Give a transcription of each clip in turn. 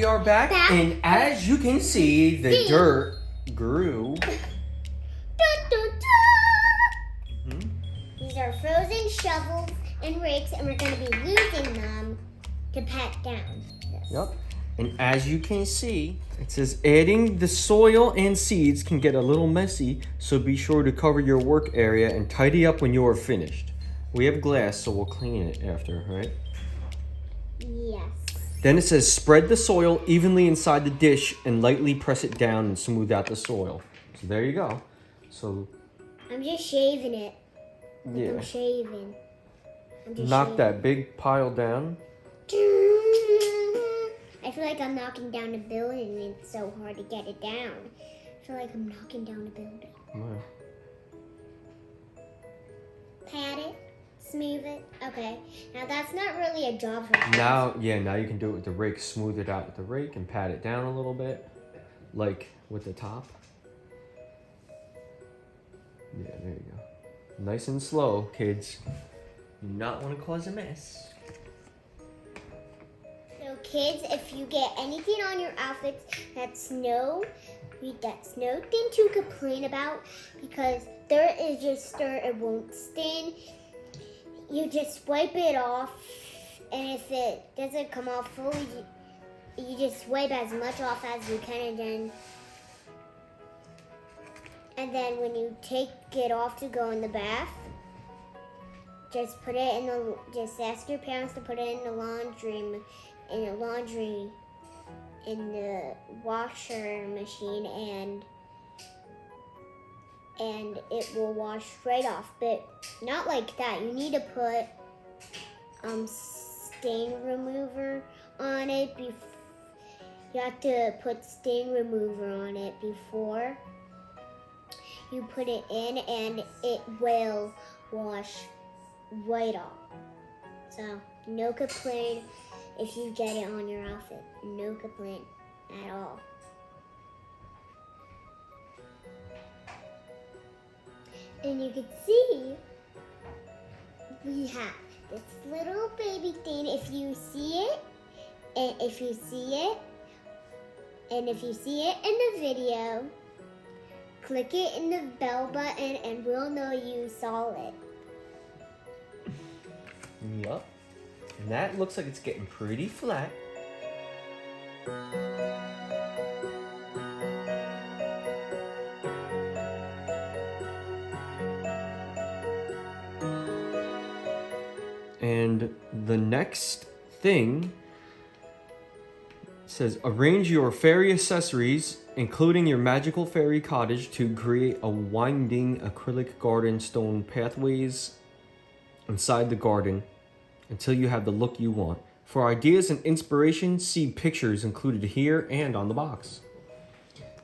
we are back, and as you can see, the dirt grew. These are frozen shovels and rakes, and we're going to be using them to pat down this. Yep. And as you can see, it says adding the soil and seeds can get a little messy, so be sure to cover your work area and tidy up when you are finished. We have glass, so we'll clean it after, right? Yes. Then it says spread the soil evenly inside the dish and lightly press it down and smooth out the soil. So there you go. So I'm just shaving it. yeah. I'm shaving. Knock that big pile down. I feel like I'm knocking down a building and it's so hard to get it down. I feel like I'm knocking down a building. Wow. Pat it, smooth it. Okay, now that's not really a job for us. Now you can do it with the rake. Smooth it out with the rake and pat it down a little bit, like with the top. Yeah, there you go. Nice and slow, kids. You do not want to cause a mess. So kids, if you get anything on your outfits that's nothing to complain about, because dirt is just dirt, it won't stain. You just wipe it off, and if it doesn't come off fully, you just wipe as much off as you can, and then when you take it off to go in the bath, just ask your parents to put it in the washer machine, and it will wash right off. But not like that. You need to put stain remover on it. You have to put stain remover on it before you put it in, and it will wash right off. So no complaint if you get it on your outfit. No complaint at all. And you can see we have this little baby thing. If you see it in the video, click it in the bell button and we'll know you saw it. Yup. And that looks like it's getting pretty flat. And the next thing says arrange your fairy accessories, including your magical fairy cottage, to create a winding acrylic garden stone pathways inside the garden until you have the look you want. For ideas and inspiration, see pictures included here and on the box.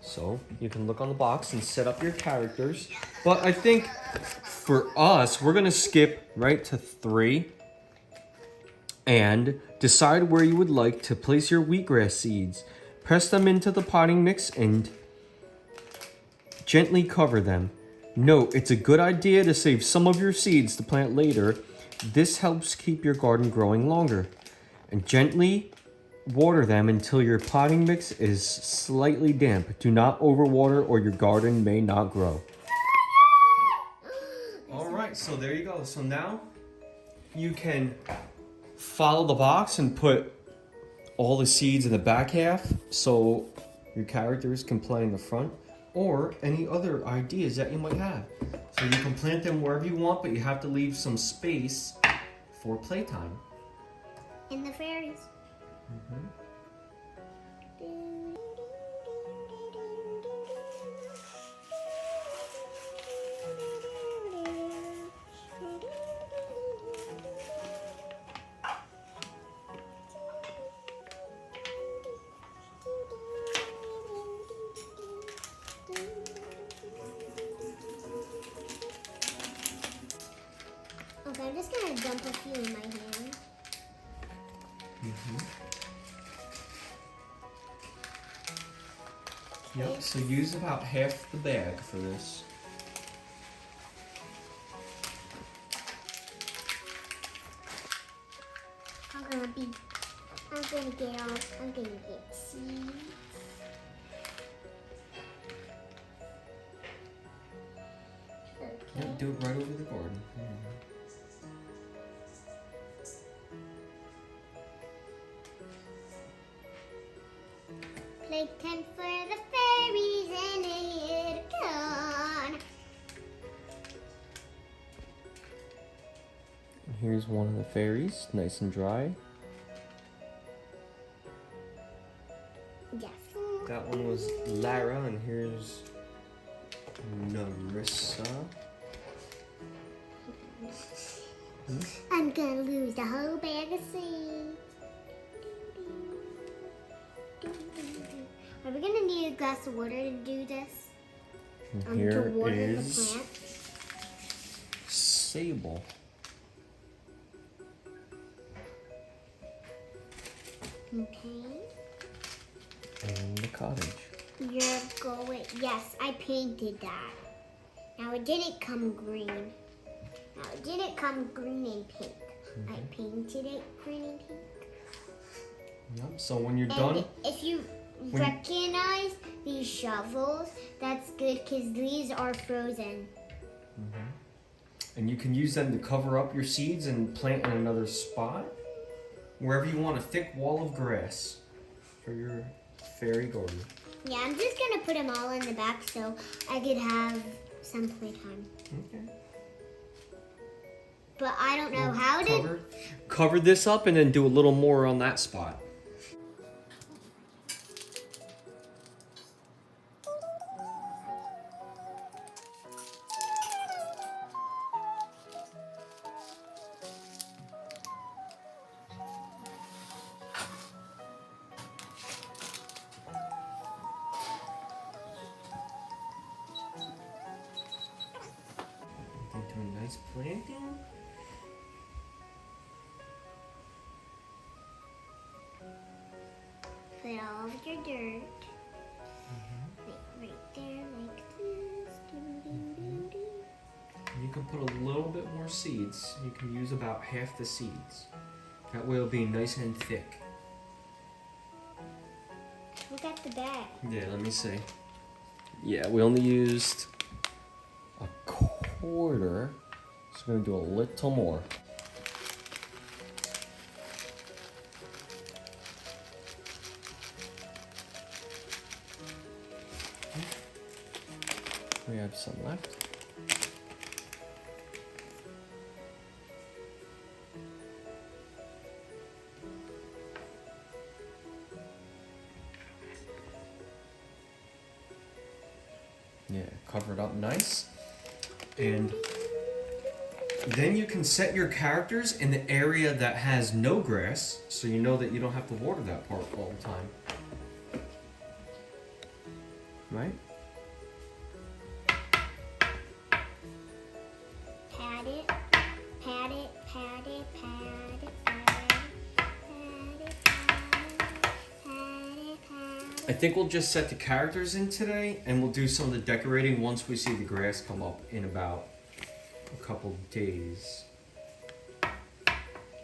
So you can look on the box and set up your characters. But I think for us, we're gonna skip right to 3 and decide where you would like to place your wheatgrass seeds. Press them into the potting mix and gently cover them. Note, it's a good idea to save some of your seeds to plant later. This helps keep your garden growing longer. And gently water them until your potting mix is slightly damp. Do not overwater or your garden may not grow. All right, so there you go. So now you can follow the box and put all the seeds in the back half so your characters can play in the front, or any other ideas that you might have. So you can plant them wherever you want, but you have to leave some space for playtime. And the fairies. Mm-hmm. Okay, I'm just gonna dump a few in my hand. Mm-hmm. Yep, so use about half the bag for this. I'm I'm gonna get seeds. Okay. Yep, do it right over the garden. Playtime for the fairies and a year to come. And here's one of the fairies, nice and dry. Yes. That one was Lara, and here's Narissa. I'm gonna lose the whole bag of seeds. Are we gonna need a glass of water to do this? And here to water is the plant? Sable. Okay. And the cottage. You're going. Yes, I painted that. Now it didn't come green. Now it didn't come green and pink. I painted it green and pink. Yep, so when you're And done, if you recognize these shovels, that's good because these are frozen. and you can use them to cover up your seeds and plant in another spot. Wherever you want a thick wall of grass for your fairy garden. Yeah, I'm just gonna put them all in the back so I could have some playtime. Okay. But I don't know how to. Cover this up and then do a little more on that spot. Do a nice planting. Put all of your dirt. Right there, like this. You can put a little bit more seeds. You can use about half the seeds. That way it'll be nice and thick. Look at the bag. Yeah, let me see. Yeah, we only used a quarter. So we're gonna do a little more. We have some left. Yeah, cover it up nice. And then you can set your characters in the area that has no grass, so you know that you don't have to water that part all the time. Right? Pat it, pat it, pat it, pat it, pat it, pat it, pat it, pat it. I think we'll just set the characters in today, and we'll do some of the decorating once we see the grass come up in about a couple days.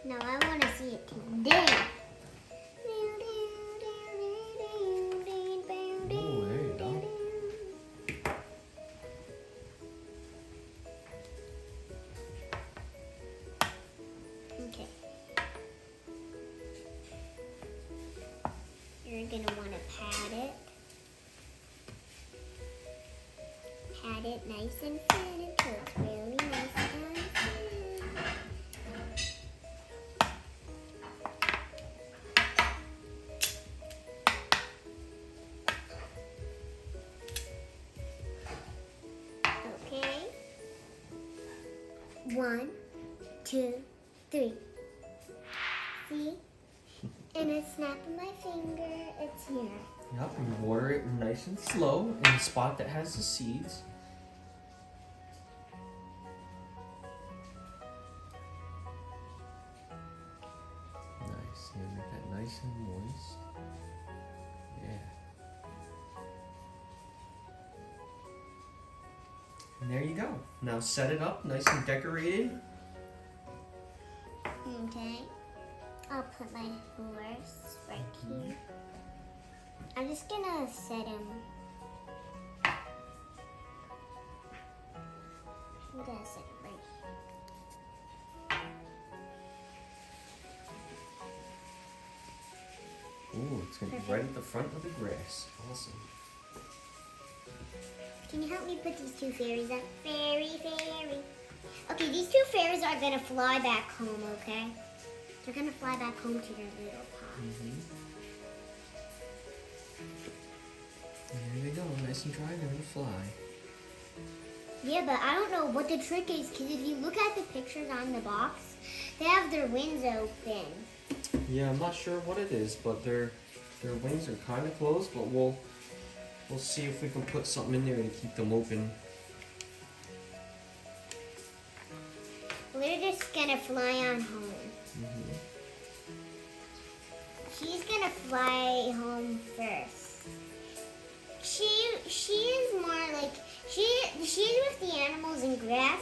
No, I want to see it today. Oh, there you go. Okay. You're going to want to pat it. Pat it nice and thin until it's really nice and thin. Okay. 1, 2, 3. See? And a snap of my finger, it's here. Yep, and water it nice and slow in the spot that has the seeds. Nice, yeah, make that nice and moist. Yeah. And there you go. Now set it up nice and decorated. Okay. I'll put my horse right here. I'm just gonna set him. I'm gonna set him right here. Ooh, it's gonna be right at the front of the grass. Awesome. Can you help me put these two fairies up? Fairy. Okay, these two fairies are gonna fly back home, okay? They're gonna fly back home to their little pod. There they go, nice and dry, they're gonna fly. Yeah, but I don't know what the trick is, because if you look at the pictures on the box, they have their wings open. Yeah, I'm not sure what it is, but their wings are kind of closed, but we'll see if we can put something in there to keep them open. We're just gonna fly on home. She's gonna fly home first. She is more like she's with the animals and grass,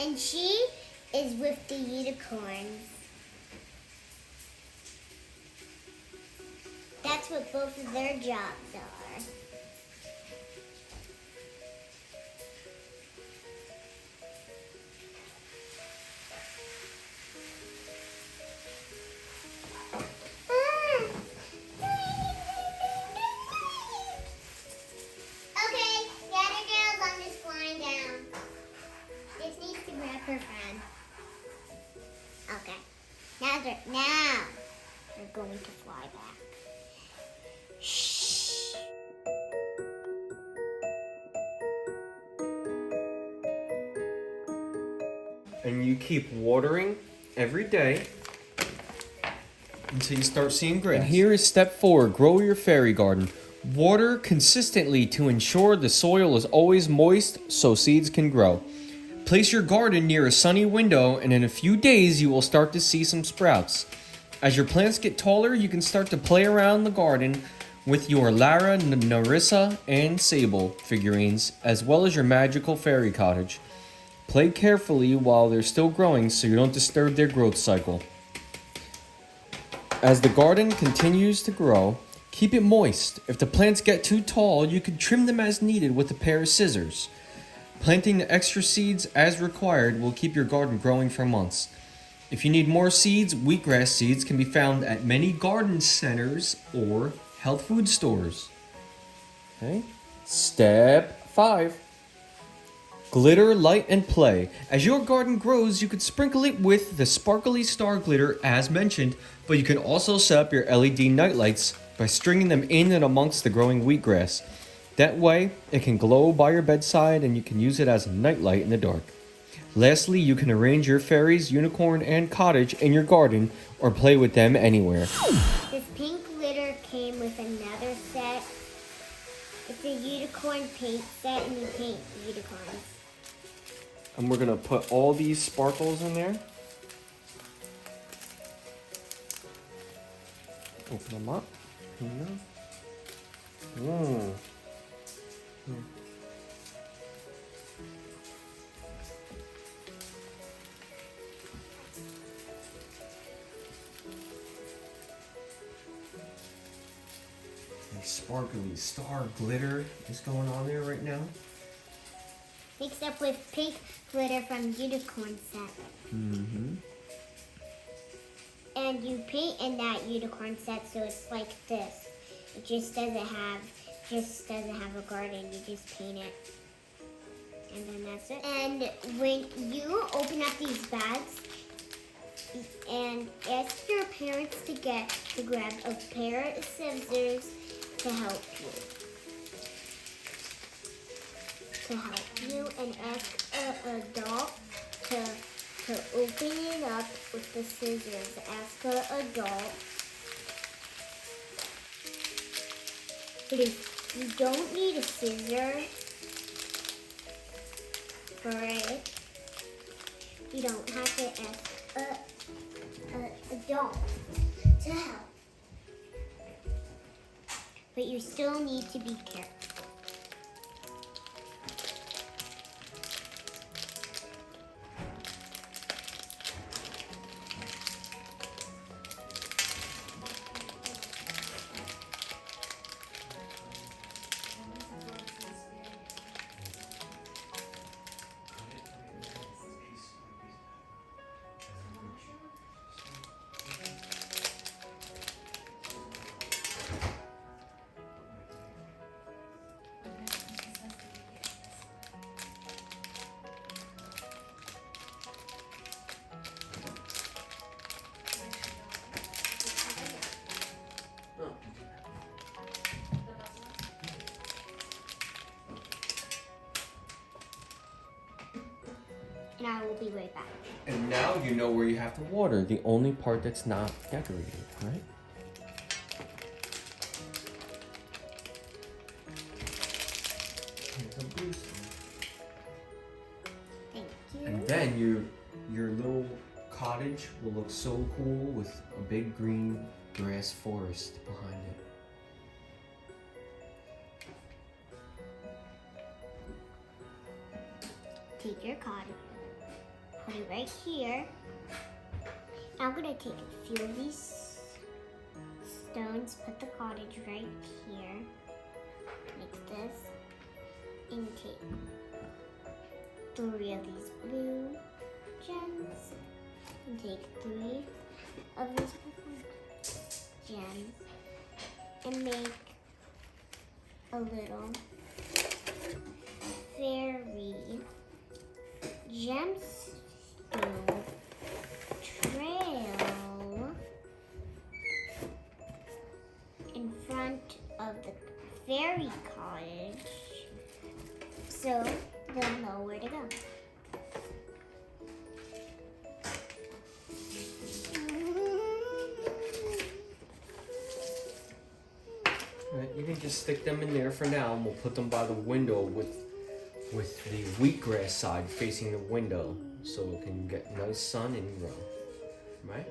and she is with the unicorns. That's what both of their jobs are. Her friend. Okay. Now they're going to fly back. Shh. And you keep watering every day until you start seeing grass. And here is step 4, grow your fairy garden. Water consistently to ensure the soil is always moist so seeds can grow. Place your garden near a sunny window, and in a few days you will start to see some sprouts. As your plants get taller, you can start to play around the garden with your Lara, Narissa, and Sable figurines, as well as your magical fairy cottage. Play carefully while they're still growing so you don't disturb their growth cycle. As the garden continues to grow, keep it moist. If the plants get too tall, you can trim them as needed with a pair of scissors. Planting the extra seeds as required will keep your garden growing for months. If you need more seeds, wheatgrass seeds can be found at many garden centers or health food stores. Okay. Step 5. Glitter, light, and play. As your garden grows, you could sprinkle it with the sparkly star glitter as mentioned, but you can also set up your LED nightlights by stringing them in and amongst the growing wheatgrass. That way, it can glow by your bedside and you can use it as a nightlight in the dark. Lastly, you can arrange your fairies, unicorn, and cottage in your garden or play with them anywhere. This pink glitter came with another set. It's a unicorn paint set and you paint unicorns. And we're going to put all these sparkles in there. Open them up. Here we go. Sparkly star glitter is going on there right now. Mixed up with pink glitter from unicorn set. And you paint in that unicorn set so it's like this. It just doesn't have a garden, you just paint it. And then that's it. And when you open up these bags and ask your parents to grab a pair of scissors to help you. And ask an adult to open it up with the scissors. Ask an adult. But if you don't need a scissor for it, you don't have to ask an adult to help. But you still need to be careful. be right back. And now you know where you have to water, the only part that's not decorated, right? Here's a boost. Thank you. And then your little cottage will look so cool with a big green grass forest behind it. Take your cottage, put it right here. Now I'm gonna take a few of these stones, put the cottage right here, like this, and take 3 of these blue gems, and take 3 of these purple gems, and make a little fairy gemstone trail in front of the fairy cottage so they'll know where to go. Right, you can just stick them in there for now, and we'll put them by the window with the wheatgrass side facing the window, so it can get nice sun and grow. Right?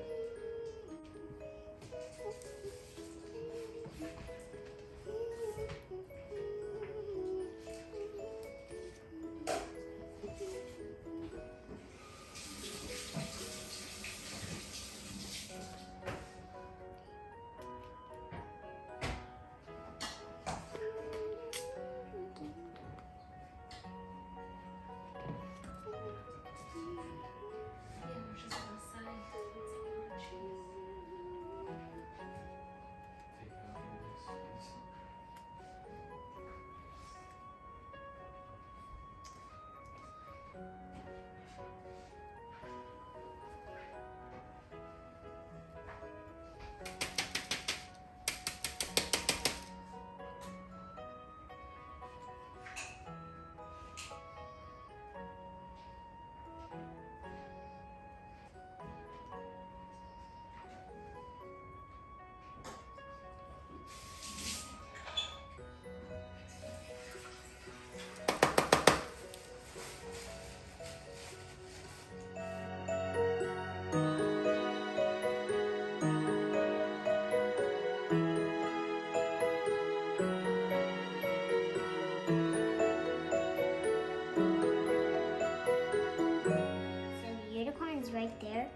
Right there,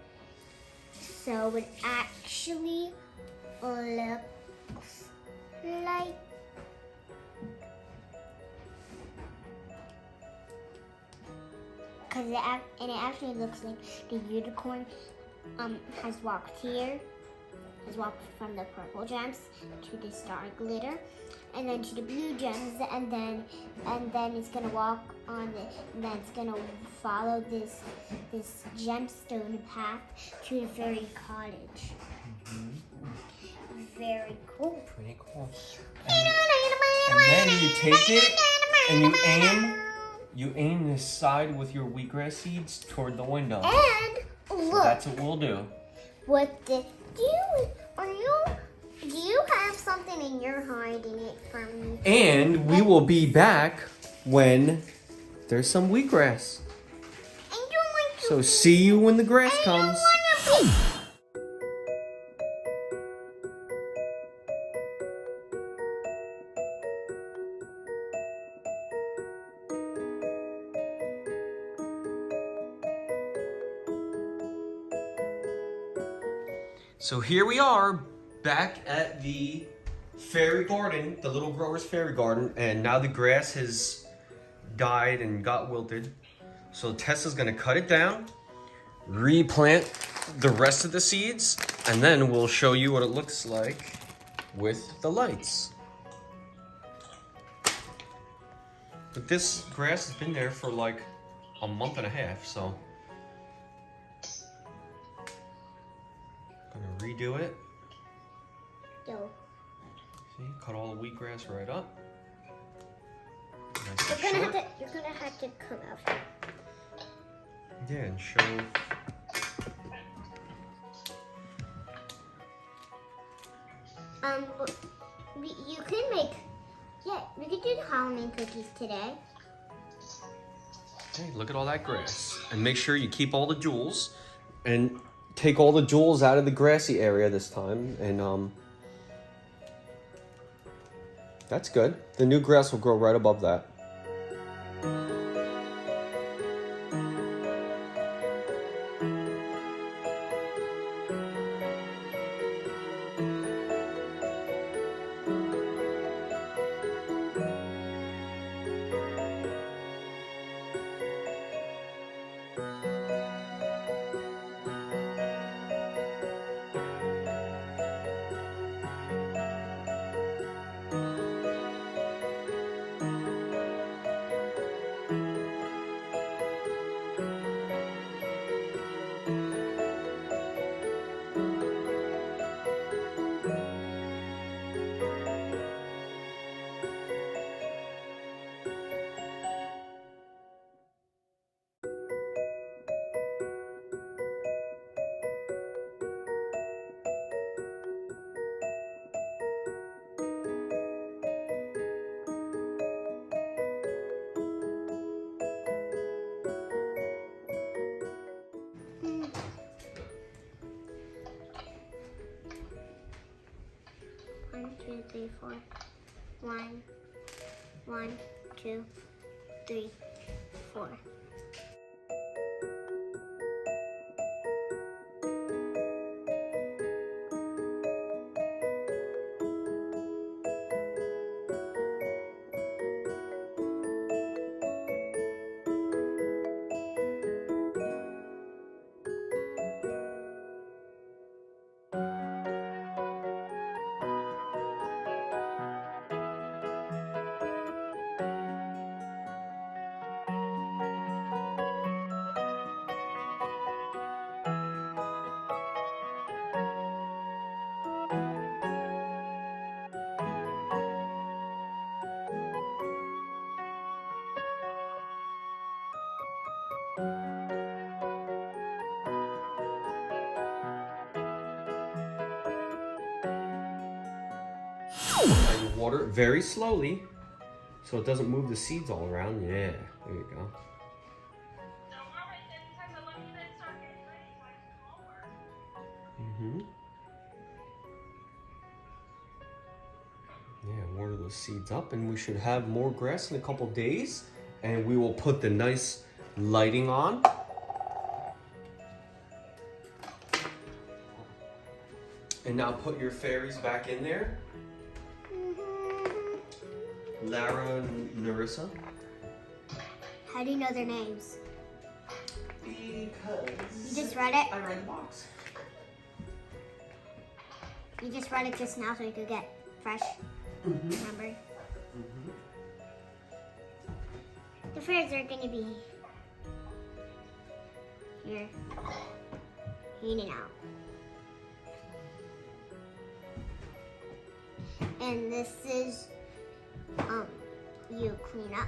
so it actually looks like it actually looks like the unicorn has walked from the purple gems to the star glitter, and then to the blue gems, and then it's gonna walk on and then it's gonna follow this gemstone path to the fairy cottage. Very cool. Pretty cool. And then you take it and you aim this side with your wheatgrass seeds toward the window. And look. So that's what we'll do. Do you have something and you're hiding it from me? And we will be back when there's some wheatgrass. So see you when the grass comes. So here we are, back at the fairy garden, the little grower's fairy garden, and now the grass has died and got wilted. So Tessa's gonna cut it down, replant the rest of the seeds, and then we'll show you what it looks like with the lights. But this grass has been there for like a month and a half, so gonna redo it. Yo. See, cut all the wheatgrass right up. Nice You're gonna have to come out. Yeah, and show. You can make, we could do the Halloween cookies today. Hey, look at all that grass. And make sure you keep all the jewels and take all the jewels out of the grassy area this time. And that's good. The new grass will grow right above that. One, two, three, four. 1, 1, 2, 3, 4. And you water it very slowly so it doesn't move the seeds all around. Yeah, there you go. Yeah, water those seeds up, and we should have more grass in a couple days. And we will put the nice lighting on. And now put your fairies back in there. Lara and Narissa. How do you know their names? Because you just read it? I read the box. You just read it just now so you could get fresh number. The fairies are going to be here, hanging out. And this is, you clean up.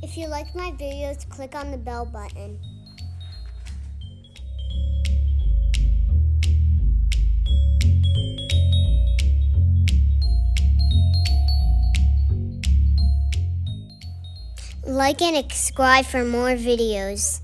If you like my videos, click on the bell button. Like and subscribe for more videos.